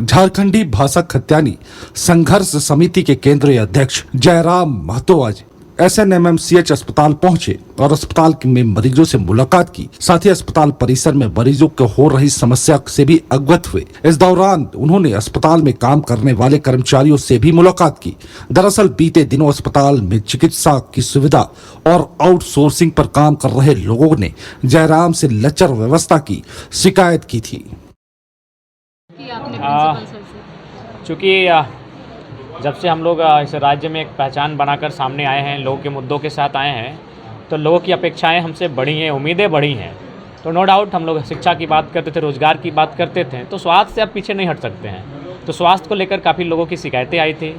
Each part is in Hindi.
झारखंडी भाषा खत्यानी संघर्ष समिति के केंद्रीय अध्यक्ष जयराम महतो आज SNMMCH अस्पताल पहुंचे और अस्पताल में मरीजों से मुलाकात की। साथ ही अस्पताल परिसर में मरीजों को हो रही समस्या से भी अवगत हुए। इस दौरान उन्होंने अस्पताल में काम करने वाले कर्मचारियों से भी मुलाकात की। दरअसल बीते दिनों अस्पताल में चिकित्सा की सुविधा और आउटसोर्सिंग पर काम कर रहे लोगों ने जयराम से लचर व्यवस्था की शिकायत की थी। चूँकि जब से हम लोग इस राज्य में एक पहचान बनाकर सामने आए हैं, लोगों के मुद्दों के साथ आए हैं, तो लोगों की अपेक्षाएं हमसे बढ़ी हैं, उम्मीदें बढ़ी हैं। तो नो डाउट हम लोग शिक्षा की बात करते थे, रोज़गार की बात करते थे, तो स्वास्थ्य से अब पीछे नहीं हट सकते हैं। तो स्वास्थ्य को लेकर काफ़ी लोगों की शिकायतें आई थी।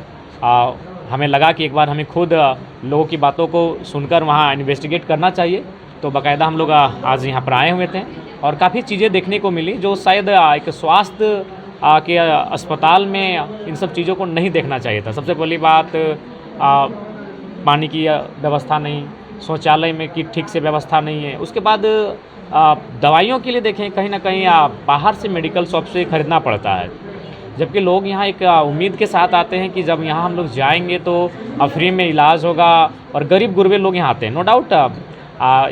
हमें लगा कि एक बार हमें खुद लोगों की बातों को सुनकर वहाँ इन्वेस्टिगेट करना चाहिए। तो बाकायदा हम लोग आज यहाँ पर आए हुए थे और काफ़ी चीज़ें देखने को मिली जो शायद एक स्वास्थ्य के अस्पताल में इन सब चीज़ों को नहीं देखना चाहिए था। सबसे पहली बात पानी की व्यवस्था नहीं, शौचालय में की ठीक से व्यवस्था नहीं है। उसके बाद दवाइयों के लिए देखें कहीं ना कहीं बाहर से मेडिकल शॉप से खरीदना पड़ता है, जबकि लोग यहाँ एक उम्मीद के साथ आते हैं कि जब यहाँ हम लोग जाएंगे तो फ्री में इलाज होगा और गरीब गुरबे लोग यहाँ आते हैं। नो डाउट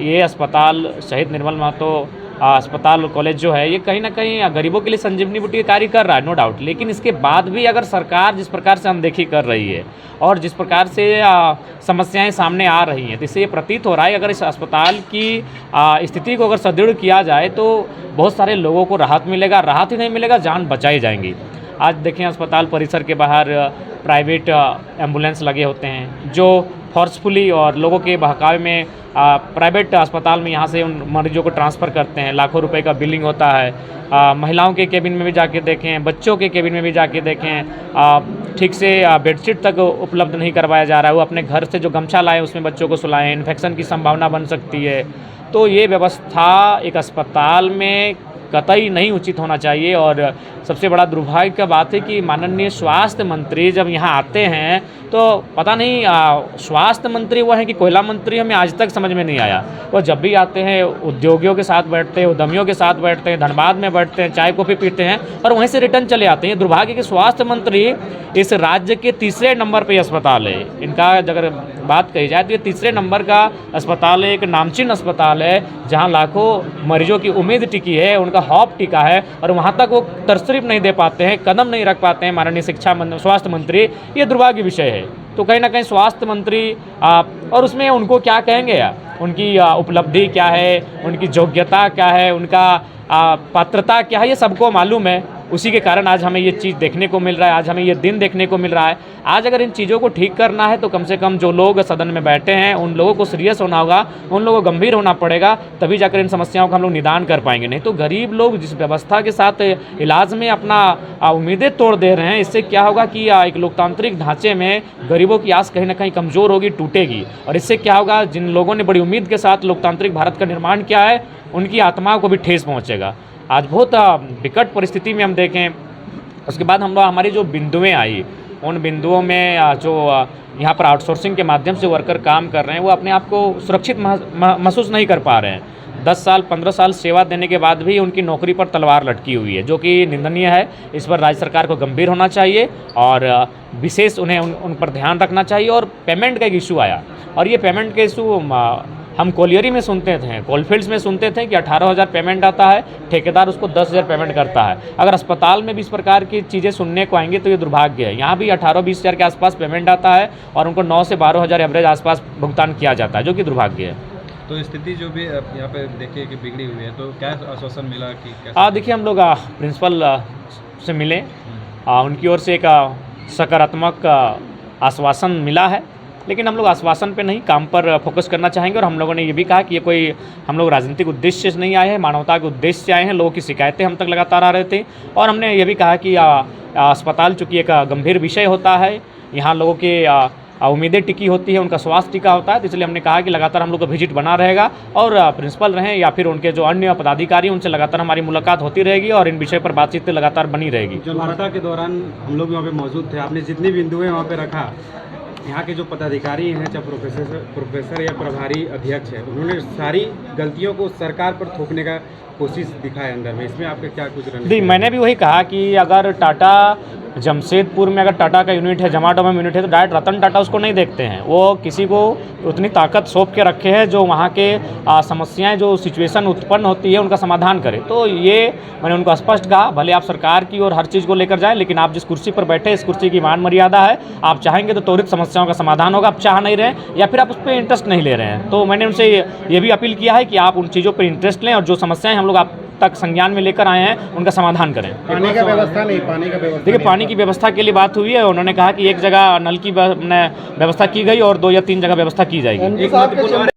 ये अस्पताल शहीद निर्मल महतो अस्पताल कॉलेज जो है ये कहीं ना कहीं गरीबों के लिए संजीवनी बूटी का कार्य कर रहा है, नो डाउट। लेकिन इसके बाद भी अगर सरकार जिस प्रकार से अनदेखी कर रही है और जिस प्रकार से समस्याएं सामने आ रही हैं, तो इससे ये प्रतीत हो रहा है अगर इस अस्पताल की स्थिति को अगर सुदृढ़ किया जाए तो बहुत सारे लोगों को राहत मिलेगा। राहत ही नहीं मिलेगा, जान बचाई जाएंगी। आज देखें अस्पताल परिसर के बाहर प्राइवेट एम्बुलेंस लगे होते हैं जो फोर्सफुली और लोगों के बहकावे में प्राइवेट अस्पताल में यहाँ से उन मरीजों को ट्रांसफ़र करते हैं। लाखों रुपए का बिलिंग होता है। महिलाओं के केबिन में भी जाके देखें, बच्चों के केबिन में भी जाके देखें, ठीक से बेडशीट तक उपलब्ध नहीं करवाया जा रहा है। वो अपने घर से जो गमछा लाए उसमें बच्चों को सुलाएं, इन्फेक्शन की संभावना बन सकती है। तो ये व्यवस्था एक अस्पताल में कतई नहीं उचित होना चाहिए। और सबसे बड़ा दुर्भाग्य का बात है कि माननीय स्वास्थ्य मंत्री जब यहाँ आते हैं तो पता नहीं स्वास्थ्य मंत्री वो हैं कि कोयला मंत्री, हमें आज तक समझ में नहीं आया। वो जब भी आते हैं उद्योगियों के साथ बैठते हैं, उद्यमियों के साथ बैठते हैं, धनबाद में बैठते हैं, चाय कॉफ़ी पीते हैं और वहीं से रिटर्न चले आते हैं। दुर्भाग्य कि स्वास्थ्य मंत्री इस राज्य के तीसरे नंबर पर अस्पताल है। इनका अगर बात कही जाए तो ये तीसरे नंबर का अस्पताल है, एक नामचीन अस्पताल है जहाँ लाखों मरीजों की उम्मीद टिकी है, उनका हौफ टिका है और वहाँ तक वो तशरीफ नहीं दे पाते हैं, कदम नहीं रख पाते हैं माननीय स्वास्थ्य मंत्री। ये दुर्भाग्य विषय है। तो कहीं ना कहीं स्वास्थ्य मंत्री और उसमें उनको क्या कहेंगे, उनकी उपलब्धि क्या है, उनकी योग्यता क्या है, उनका पात्रता क्या है, ये सबको मालूम है। उसी के कारण आज हमें ये चीज़ देखने को मिल रहा है, आज हमें ये दिन देखने को मिल रहा है। आज अगर इन चीज़ों को ठीक करना है तो कम से कम जो लोग सदन में बैठे हैं उन लोगों को सीरियस होना होगा, उन लोगों को गंभीर होना पड़ेगा, तभी जाकर इन समस्याओं का हम लोग निदान कर पाएंगे। नहीं तो गरीब लोग जिस व्यवस्था के साथ इलाज में अपना उम्मीदें तोड़ दे रहे हैं, इससे क्या होगा कि एक लोकतांत्रिक ढांचे में गरीबों की आस कहीं ना कहीं कमज़ोर होगी, टूटेगी। और इससे क्या होगा, जिन लोगों ने बड़ी उम्मीद के साथ लोकतांत्रिक भारत का निर्माण किया है उनकी आत्माओं को भी ठेस पहुँचेगा। आज बहुत विकट परिस्थिति में हम देखें। उसके बाद हम लोग हमारी जो बिंदुएं आई, उन बिंदुओं में जो यहाँ पर आउटसोर्सिंग के माध्यम से वर्कर काम कर रहे हैं वो अपने आप को सुरक्षित महसूस नहीं कर पा रहे हैं। 10 साल 15 साल सेवा देने के बाद भी उनकी नौकरी पर तलवार लटकी हुई है, जो कि निंदनीय है। इस पर राज्य सरकार को गंभीर होना चाहिए और विशेष उन्हें उन पर ध्यान रखना चाहिए। और पेमेंट का एक इशू आया और ये पेमेंट का इशू हम कोलियरी में सुनते थे, कोलफील्ड्स में सुनते थे कि 18,000 पेमेंट आता है, ठेकेदार उसको 10,000 पेमेंट करता है। अगर अस्पताल में भी इस प्रकार की चीज़ें सुनने को आएंगी तो ये दुर्भाग्य है। यहाँ भी 18-20 हज़ार के आसपास पेमेंट आता है और उनको 9 से 12,000 एवरेज आसपास भुगतान किया जाता है, जो कि दुर्भाग्य है। तो स्थिति जो भी यहाँ पे देखिए कि बिगड़ी हुई है, तो क्या आश्वासन मिला कि कैसे? देखिए हम लोग प्रिंसिपल से मिले, उनकी ओर से एक सकारात्मक आश्वासन मिला है, लेकिन हम लोग आश्वासन पे नहीं काम पर फोकस करना चाहेंगे। और हम लोगों ने ये भी कहा कि ये कोई हम लोग राजनीतिक उद्देश्य से नहीं आए हैं, मानवता के उद्देश्य से आए हैं। लोगों की शिकायतें हम तक लगातार आ रहे थे और हमने ये भी कहा कि अस्पताल चूँकि एक गंभीर विषय होता है, यहाँ लोगों के उम्मीदें टिकी होती है, उनका स्वास्थ्य टिका होता है, तो इसलिए हमने कहा कि लगातार हम लोग का विजिट बना रहेगा और प्रिंसिपल रहें या फिर उनके जो अन्य पदाधिकारी उनसे लगातार हमारी मुलाकात होती रहेगी और इन विषय पर बातचीत लगातार बनी रहेगी। जो वार्ता के दौरान हम लोग वहाँ पे मौजूद थे, आपने जितनी बिंदुएं वहाँ पे रखा यहाँ के जो पदाधिकारी हैं, चाहे प्रोफेसर या प्रभारी अध्यक्ष है, उन्होंने सारी गलतियों को सरकार पर थोपने का कोशिश दिखाया अंदर में। इसमें आपका क्या कुछ रणनीति जी, है? मैंने भी वही कहा कि अगर टाटा जमशेदपुर में अगर टाटा का यूनिट है, जमाटो में यूनिट है, तो डायरेक्ट रतन टाटा उसको नहीं देखते हैं। वो किसी को उतनी ताकत सौंप के रखे हैं जो वहाँ के समस्याएं, जो सिचुएशन उत्पन्न होती है, उनका समाधान करे। तो ये मैंने उनको स्पष्ट कहा, भले आप सरकार की और हर चीज़ को लेकर जाए, लेकिन आप जिस कुर्सी पर बैठे, इस कुर्सी की मान मर्यादा है। आप चाहेंगे तो त्वरित समस्याओं का समाधान होगा, आप चाह नहीं रहे हैं या फिर आप उस पर इंटरेस्ट नहीं ले रहे हैं। तो मैंने उनसे ये भी अपील किया है कि आप उन चीज़ों पर इंटरेस्ट लें और जो समस्याएं हम लोग आप तक संज्ञान में लेकर आए हैं उनका समाधान करें। पानी का व्यवस्था नहीं, पानी का व्यवस्था देखिए, पानी की व्यवस्था के लिए बात हुई है। उन्होंने कहा कि एक जगह नल की व्यवस्था की गई और 2 या 3 जगह व्यवस्था की जाएगी। एक महत्वपूर्ण